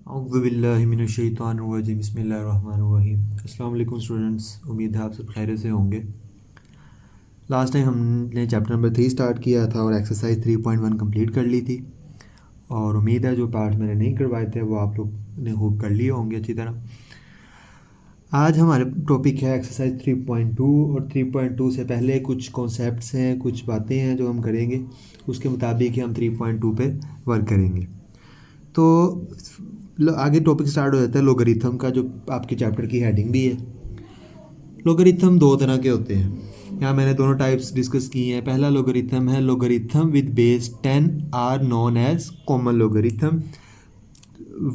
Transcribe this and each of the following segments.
औज़ुबिल्लाहिमिनश्शैतानिर्रजीम बिस्मिल्लाहिर्रहमानिर्रहीम। अस्सलाम वालेकुम स्टूडेंट्स, उम्मीद है आप सब खैरियत से होंगे। लास्ट टाइम हमने चैप्टर नंबर 3 स्टार्ट किया था और एक्सरसाइज 3.1 कंप्लीट कर ली थी, और उम्मीद है जो पार्ट मैंने नहीं करवाए थे वो आप लोग ने खूब कर लिए होंगे अच्छी तरह। आज हमारे टॉपिक है एक्सरसाइज 3.2, और 3.2 से पहले कुछ कॉन्सेप्ट्स हैं, कुछ बातें हैं जो हम करेंगे, उसके मुताबिक ही हम 3.2 पे वर्क करेंगे। तो आगे टॉपिक स्टार्ट हो जाता है लोगरिथम का, जो आपके चैप्टर की हेडिंग भी है। लोगरिथम दो तरह के होते हैं, यहाँ मैंने दोनों टाइप्स डिस्कस किए हैं। पहला लोगरिथम है logarithm with base 10 are known as common logarithm.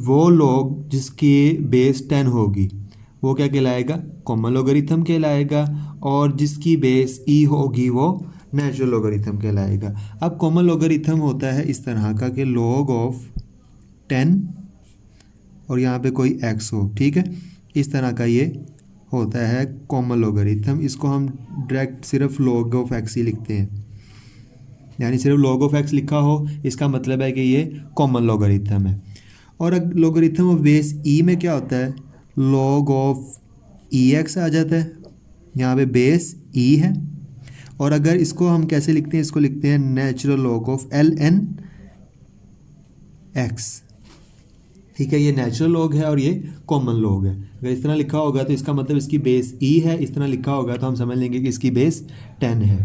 वो लोग जिसकी बेस 10 होगी वो क्या कहलाएगा? कॉमन लोगरिथम कहलाएगा, और जिसकी बेस ई होगी वो नेचुरल लोगरिथम कहलाएगा। अब कॉमन लोगरिथम होता है इस तरह का कि log ऑफ 10 और यहाँ पे कोई x हो, ठीक है, इस तरह का ये होता है कॉमन लोगरिथम। इसको हम डायरेक्ट सिर्फ log ऑफ x ही लिखते हैं, यानी सिर्फ log ऑफ x लिखा हो इसका मतलब है कि ये कॉमन लोगरिथम है। और लोगरिथम ऑफ बेस e में क्या होता है? log ऑफ ex आ जाता है, यहाँ पे बेस e है। और अगर इसको हम कैसे लिखते हैं, इसको लिखते हैं natural log of ln x, ठीक है। ये नेचुरल लॉग है और ये कॉमन लॉग है। अगर इस तरह लिखा होगा तो इसका मतलब इसकी बेस ई है, इस तरह लिखा होगा तो हम समझ लेंगे कि इसकी बेस 10 है।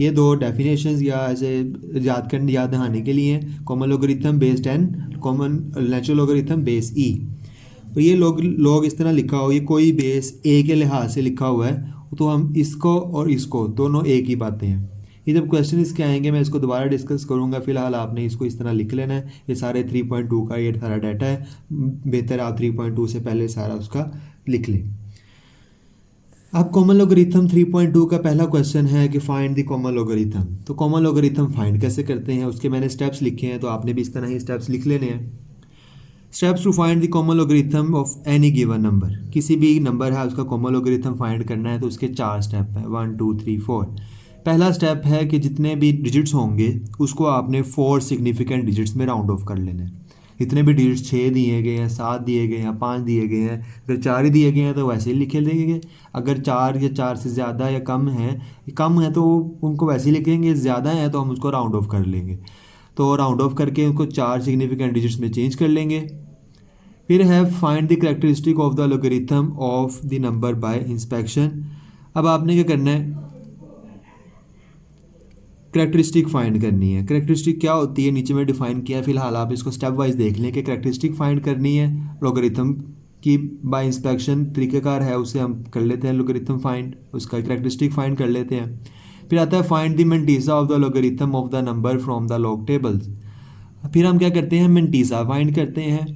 ये दो डेफिनेशंस या ऐसे याद दहाने के लिए हैं, common logarithm base 10, common natural logarithm base e. तो ये लॉग इस तरह लिखा हो, ये कोई बेस ए के लिहाज से लिखा हुआ है, तो हम इसको और इसको दोनों एक ही बातें हैं। ये जब क्वेश्चन इसके आएंगे मैं इसको दोबारा डिस्कस करूंगा, फिलहाल आपने इसको इस तरह लिख लेना है। ये सारे 3.2 का ये सारा डाटा है, बेहतर आप 3.2 से पहले सारा उसका लिख लें। अब कॉमन लोगरिथम 3.2 का पहला क्वेश्चन है कि फाइंड द कॉमन लोगरिथम। तो कॉमन लोगरिथम फाइंड कैसे करते हैं, उसके मैंने स्टेप्स लिखे हैं, तो आपने भी इस तरह ही स्टेप्स लिख लेने हैं। Steps to find the common logarithm of any given number. किसी भी नंबर है उसका कॉमन लोगरिथम फाइंड करना है, तो उसके 4 स्टेप हैं, 1 2 3 4। पहला स्टेप है कि जितने भी डिजिट्स होंगे उसको आपने 4 सिग्निफिकेंट डिजिट्स में राउंड ऑफ कर लेना है। इतने भी डिजिट्स 6 दिए गए हैं, 7 दिए गए हैं, 5 दिए गए हैं, अगर 4 ही दिए गए हैं तो वैसे ही लिखे देंगे। अगर 4 या 4 से ज़्यादा या कम है तो उनको वैसे ही लिखेंगे, ज़्यादा है तो हम उसको राउंड ऑफ कर लेंगे। तो राउंड ऑफ करके उसको 4 सिग्निफिकेंट डिजिट्स में चेंज कर लेंगे। फिर है find the characteristic of the logarithm of the number by inspection. अब आपने क्या करना है, करेक्टरिस्टिक फाइंड करनी है। करेक्टरिस्टिक क्या होती है नीचे में डिफाइन किया है, फिलहाल आप इसको स्टेप वाइज देख लें कि करेक्टरिस्टिक फाइंड करनी है लोगरिथम की बाय इंस्पेक्शन। तरीक़ाकार है उसे हम कर लेते हैं लोगरिथम फाइंड, उसका करेक्टरिस्टिक फाइंड कर लेते हैं। फिर आता है find the mantissa of the logarithm of the number from the log tables. फिर हम क्या करते हैं, मेंटीसा फाइंड करते हैं।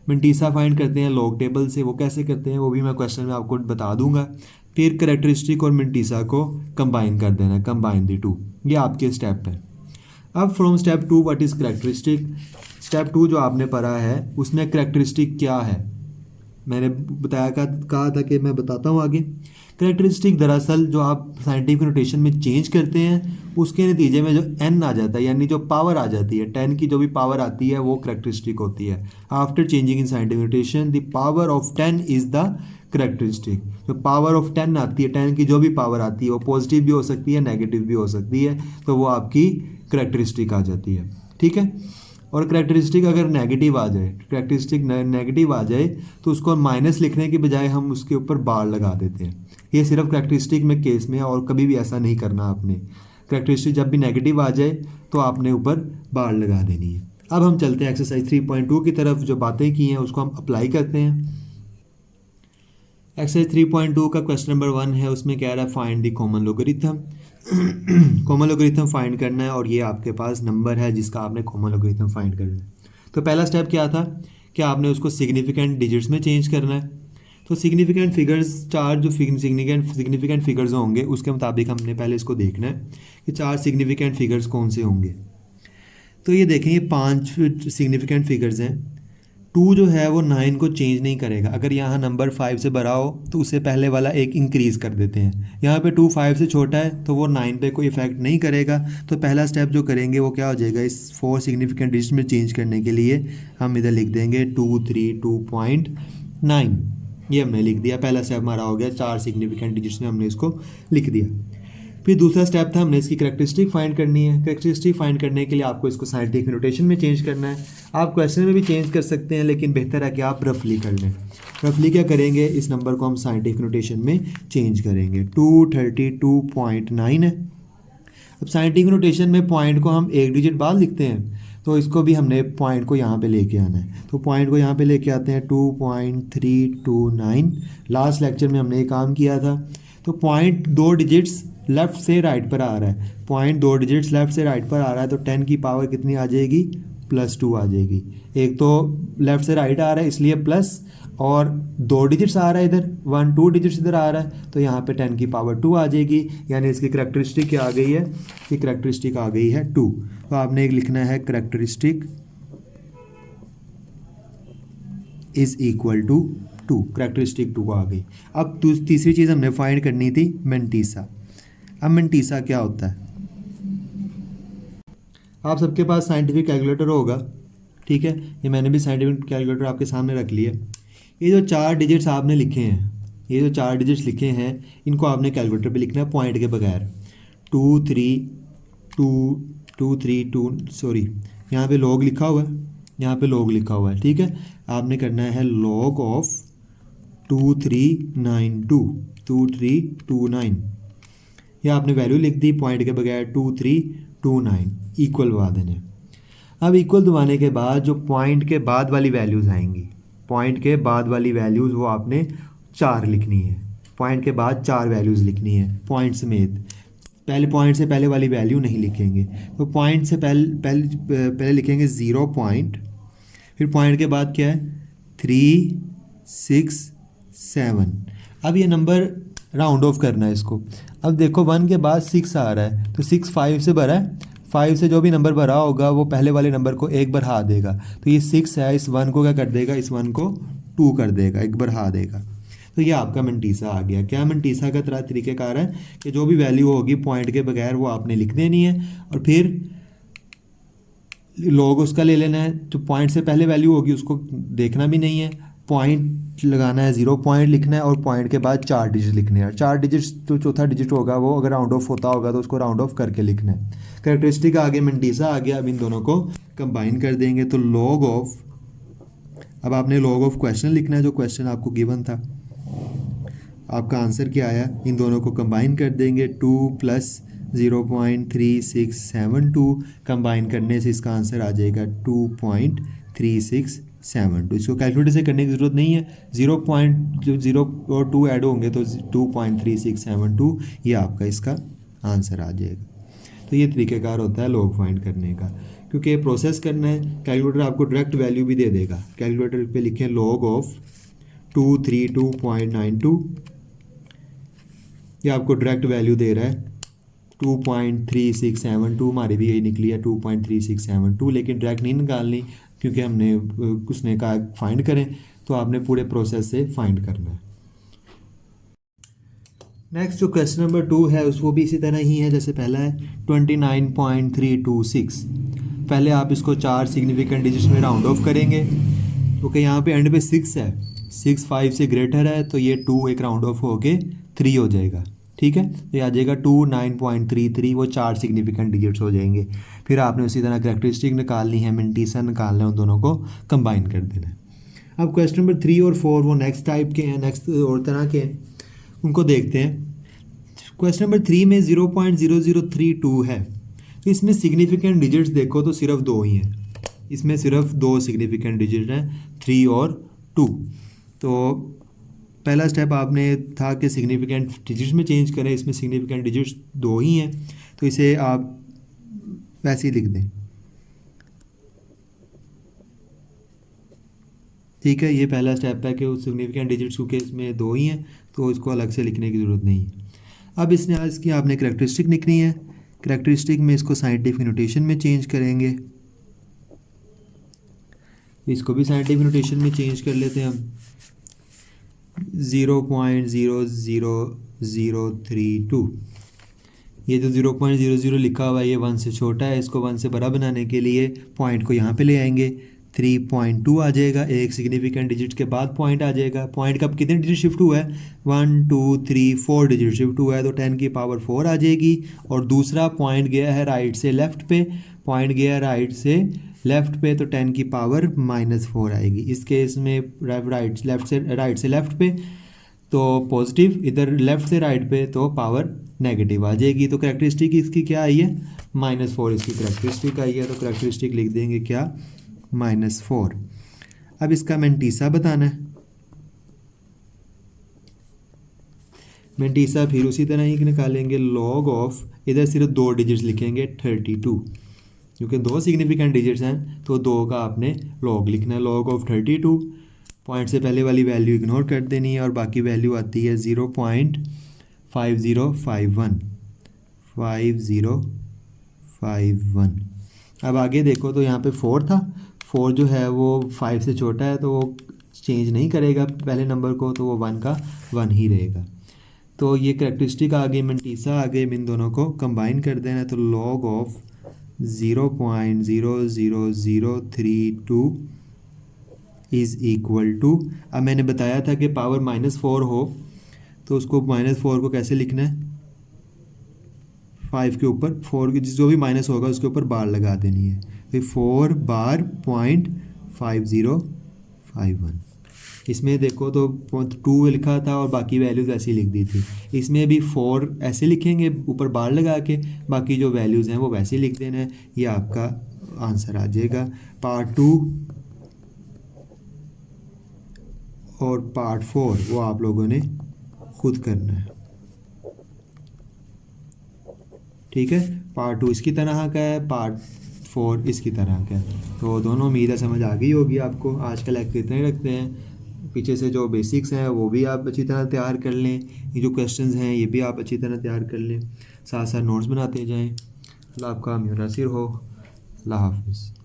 मेंटीसा फाइंड करते हैं लॉग टेबल से, वो कैसे करते हैं वो भी मैं क्वेश्चन में आपको बता दूंगा। फिर करेक्टरिस्टिक और मेंटीसा को कंबाइन कर देना, कंबाइन द टू, ये आपके स्टेप है। अब from step 2 what is characteristic. Step 2 जो आपने पढ़ा है उसमें करेक्टरिस्टिक क्या है मैंने कहा था कि मैं बताता हूँ आगे। करेक्टरिस्टिक दरअसल जो आप साइंटिफिक नोटेशन में चेंज करते हैं उसके नतीजे में जो n आ जाता है, यानी जो पावर आ जाती है 10 की, जो भी पावर आती है वो करेक्टरिस्टिक होती है। After changing in scientific notation the power of 10 is the characteristic. जो पावर ऑफ 10 आती है, 10 की जो भी पावर आती है वो पॉजिटिव भी हो सकती है, नेगेटिव भी हो सकती है, तो वो आपकी करेक्टरिस्टिक आ जाती है, ठीक है। और करेक्टरिस्टिक अगर नेगेटिव आ जाए, करेक्टरिस्टिक नेगेटिव आ जाए तो उसको माइनस लिखने के बजाय हम उसके ऊपर बार लगा देते हैं। ये सिर्फ करेक्टरिस्टिक में केस में है, और कभी भी ऐसा नहीं करना आपने। करेक्टरिस्टिक जब भी नेगेटिव आ जाए तो आपने ऊपर बार लगा देनी है। अब हम चलते हैं एक्सरसाइज 3.2 की तरफ। जो बातें की हैं उसको हम अप्लाई करते हैं। एक्सरसाइज 3.2 का क्वेश्चन नंबर 1 है, उसमें कह रहा है find the common logarithm. Common logarithm find करना है, और ये आपके पास नंबर है जिसका आपने कॉमन लोगरिथम फाइंड करना है। तो पहला स्टेप क्या था कि आपने उसको सिग्निफिकेंट डिजिट्स में चेंज करना है। तो सिग्निफिकेंट फिगर्स, 4 जो सिग्निफिकेंट फिगर्स होंगे उसके मुताबिक हमने पहले इसको देखना है कि 4 सिग्निफिकेंट फिगर्स कौन से होंगे। तो ये देखें, ये 5 सिग्निफिकेंट फिगर्स हैं, 2 जो है वो 9 को चेंज नहीं करेगा। अगर यहाँ नंबर 5 से बड़ा हो तो उससे पहले वाला एक इंक्रीज़ कर देते हैं। यहाँ पे 2 5 से छोटा है तो वो 9 पे कोई इफेक्ट नहीं करेगा। तो पहला स्टेप जो करेंगे वो क्या हो जाएगा, इस 4 सिग्निफिकेंट डिजिट में चेंज करने के लिए हम इधर लिख देंगे 232.9। ये हमने लिख दिया, पहला स्टेप हमारा हो गया, 4 सिग्निफिकेंट डिजिट्स में हमने इसको लिख दिया। फिर दूसरा स्टेप था हमने इसकी करैक्टरिस्टिक फाइंड करनी है। करैक्टरिस्टिक फाइंड करने के लिए आपको इसको साइंटिफिक नोटेशन में चेंज करना है। आप क्वेश्चन में भी चेंज कर सकते हैं, लेकिन बेहतर है कि आप रफली कर लें। रफली क्या करेंगे, इस नंबर को हम साइंटिफिक नोटेशन में चेंज करेंगे। 232.9 है। अब साइंटिफिक नोटेशन में पॉइंट को हम एक डिजिट बाद लिखते हैं, तो इसको भी हमने पॉइंट को यहाँ पे लेके आना है। तो पॉइंट को यहाँ पे लेके आते हैं 2.329। लास्ट लेक्चर में हमने ये काम किया था। तो पॉइंट 2 डिजिट्स लेफ़्ट से राइट पर आ रहा है, पॉइंट 2 डिजिट्स लेफ़्ट से राइट पर आ रहा है, तो 10 की पावर कितनी आ जाएगी, +2 आ जाएगी। एक तो लेफ़्ट से राइट आ रहा है इसलिए प्लस, और 2 डिजिट्स आ रहा है इधर, 1 2 डिजिट्स इधर आ रहा है, तो यहाँ पे 10 की पावर 2 आ जाएगी। यानी इसकी करैक्टरिस्टिक क्या आ गई है, कि करैक्टरिस्टिक आ गई है 2। तो आपने एक लिखना है characteristic is equal to 2, characteristic 2 आ गई। अब तीसरी चीज़ हमने फाइंड करनी थी मेंटीसा। अब मेंटीसा क्या होता है, आप सबके पास साइंटिफिक कैलकुलेटर होगा, ठीक है। ये मैंने भी साइंटिफिक कैलकुलेटर आपके सामने रख लिया। ये जो 4 डिजिट्स आपने लिखे हैं, ये जो 4 डिजिट्स लिखे हैं, इनको आपने कैलकुलेटर पे लिखना है पॉइंट के बगैर। 232 सॉरी, यहाँ पे लॉग लिखा हुआ है, यहाँ पे लॉग लिखा हुआ है, ठीक है। आपने करना है लॉग ऑफ 2329। ये आपने वैल्यू लिख दी पॉइंट के बगैर 2329, इक्वल दबा देने। अब इक्वल दबाने के बाद जो पॉइंट के बाद वाली वैल्यूज़ आएंगी, पॉइंट के बाद वाली वैल्यूज़ वो आपने 4 लिखनी है। पॉइंट के बाद 4 वैल्यूज़ लिखनी है पॉइंट समेत। पहले पॉइंट से पहले वाली वैल्यू नहीं लिखेंगे। तो पॉइंट से पहले लिखेंगे 0 पॉइंट, फिर पॉइंट के बाद क्या है 3 6 7। अब ये नंबर राउंड ऑफ करना है इसको। अब देखो 1 के बाद 6 आ रहा है, तो 6 5 से भरा है, 5 से जो भी नंबर भरा होगा वो पहले वाले नंबर को एक बढ़ा देगा। तो ये 6 है, इस 1 को क्या कर देगा, इस 1 को 2 कर देगा, एक बढ़ा देगा। तो ये आपका मेंटीसा आ गया। क्या मेंटीसा का तरीक़ेकार है कि जो भी वैल्यू होगी पॉइंट के बगैर वो आपने लिख देनी है, और फिर लॉग उसका ले लेना है। जो पॉइंट से पहले वैल्यू होगी उसको देखना भी नहीं है, पॉइंट लगाना है, 0 पॉइंट लिखना है, और पॉइंट के बाद 4 डिजिट लिखने हैं। 4 डिजिट्स तो चौथा डिजिट होगा वो अगर राउंड ऑफ होता होगा तो उसको राउंड ऑफ करके लिखना है। कैरेक्टरिस्टिक आ गया, मेंटीसा आ गया। अब इन दोनों को कंबाइन कर देंगे तो लॉग ऑफ, अब आपने लॉग ऑफ क्वेश्चन लिखना है, जो क्वेश्चन आपको गिवन था, आपका आंसर क्या आया, इन दोनों को कंबाइन कर देंगे। 2 + 0.3672 कंबाइन करने से इसका आंसर आ जाएगा 2.3672। इसको कैलकुलेटर से करने की ज़रूरत नहीं है, 0 और 2 ऐड होंगे तो 2.3672 ये आपका इसका आंसर आ जाएगा। तो ये तरीक़ेकार होता है लॉग फाइंड करने का, क्योंकि ये प्रोसेस करना है। कैलकुलेटर आपको डायरेक्ट वैल्यू भी दे देगा। कैलकुलेटर पे लिखें लॉग ऑफ 232.92, ये आपको डायरेक्ट वैल्यू दे रहा है 2.3672। हमारी भी यही निकली है 2.3672, लेकिन डायरेक्ट नहीं निकालनी क्योंकि हमने उसने कहा फाइंड करें, तो आपने पूरे प्रोसेस से फाइंड करना है। नेक्स्ट जो क्वेश्चन नंबर 2 है वो भी इसी तरह ही है जैसे पहला है, 29.326। पहले आप इसको 4 सिग्निफिकेंट डिजिट्स में राउंड ऑफ करेंगे, क्योंकि यहाँ पे एंड पे 6 है, 6 5 से ग्रेटर है, तो ये 2 एक राउंड ऑफ होके 3 हो जाएगा, ठीक है। तो ये आ जाएगा 29.33, वो 4 सिग्निफिकेंट डिजिट्स हो जाएंगे। फिर आपने उसी तरह करैक्टरिस्टिक निकालनी है, मेंटीसा निकालना है, उन दोनों को कंबाइन कर देना है। अब क्वेश्चन नंबर 3 और 4 वो नेक्स्ट टाइप के हैं, नेक्स्ट और तरह के हैं, उनको देखते हैं। क्वेश्चन नंबर 3 में 0.0032 है, तो इसमें सिग्निफिकेंट डिजिट्स देखो तो सिर्फ 2 ही हैं, इसमें सिर्फ 2 सिग्निफिकेंट डिजिट हैं, 3 और 2। तो पहला स्टेप आपने था कि सिग्निफिकेंट डिजिट्स में चेंज करें, इसमें सिग्निफिकेंट डिजिट्स 2 ही हैं, तो इसे आप वैसे ही लिख दें, ठीक है। ये पहला स्टेप है कि उस सिग्निफिकेंट डिजिट्स क्योंकि इसमें 2 ही हैं तो इसको अलग से लिखने की ज़रूरत नहीं है। अब इसने आज की आपने करैक्टरिस्टिक लिखनी है। करैक्टरिस्टिक में इसको साइंटिफिक नोटेशन में चेंज करेंगे। इसको भी साइंटिफिक नोटेशन में चेंज कर लेते हैं हम। 0.00032, ये जो 0.00 लिखा हुआ है ये 1 से छोटा है, इसको 1 से बड़ा बनाने के लिए पॉइंट को यहाँ पे ले आएंगे, 3.2 आ जाएगा, एक सिग्निफिकेंट डिजिट के बाद पॉइंट आ जाएगा। पॉइंट का कितने डिजिट शिफ्ट हुआ है, 1 2 3 4 डिजिट शिफ्ट हुआ है, तो 10 की पावर 4 आ जाएगी। और दूसरा पॉइंट गया है राइट से लेफ़्ट पे, पॉइंट गया है राइट से लेफ़्ट पे, तो 10 की पावर -4 आएगी। इस केस में राइट से लेफ़्ट पे तो पॉजिटिव, इधर लेफ़्ट से राइट पे तो पावर नेगेटिव आ जाएगी। तो करेक्टरिस्टिक इसकी क्या आई है, -4 इसकी करेक्टरिस्टिक आई है। तो करेक्टरिस्टिक लिख देंगे क्या, -4। अब इसका मेंटीसा बताना है। मेंटीसा फिर उसी तरह ही निकालेंगे, लॉग ऑफ, इधर सिर्फ 2 डिजिट्स लिखेंगे 32, क्योंकि 2 सिग्निफिकेंट डिजिट्स हैं तो 2 का आपने लॉग लिखना है। लॉग ऑफ 32, पॉइंट से पहले वाली वैल्यू इग्नोर कर देनी है और बाकी वैल्यू आती है 0.5051। अब आगे देखो तो यहाँ पे 4 था, 4 जो है वो 5 से छोटा है तो वो चेंज नहीं करेगा पहले नंबर को, तो वो 1 का 1 ही रहेगा। तो ये करेक्टरिस्टिक आ गई, मेंटीसा आ गई, इन दोनों को कंबाइन कर देना है। तो log of 0.00032 is equal to, अब मैंने बताया था कि पावर -4 हो तो उसको -4 को कैसे लिखना है, 5 के ऊपर 4 की जो भी माइनस होगा उसके ऊपर बार लगा देनी है। तो 4 बार .5051। इसमें देखो तो 2 लिखा था और बाकी वैल्यूज़ ऐसी लिख दी थी। इसमें भी 4 ऐसे लिखेंगे ऊपर बार लगा के, बाकी जो वैल्यूज़ हैं वो वैसे लिख देना है। ये आपका आंसर आ जाएगा। पार्ट 2 और पार्ट 4 वो आप लोगों ने खुद करना है, ठीक है। पार्ट 2 इसकी तरह का है, पार्ट 4 इसकी तरह का है। तो दोनों उम्मीद है समझ आ गई होगी आपको। आज का लेक्चर इतने ही रखते हैं, पीछे से जो बेसिक्स हैं वो भी आप अच्छी तरह तैयार कर लें, ये जो क्वेश्चंस हैं ये भी आप अच्छी तरह तैयार कर लें, साथ साथ नोट्स बनाते जाएं। अल्लाह आपका मुयस्सर हो। अल्लाह हाफिज़।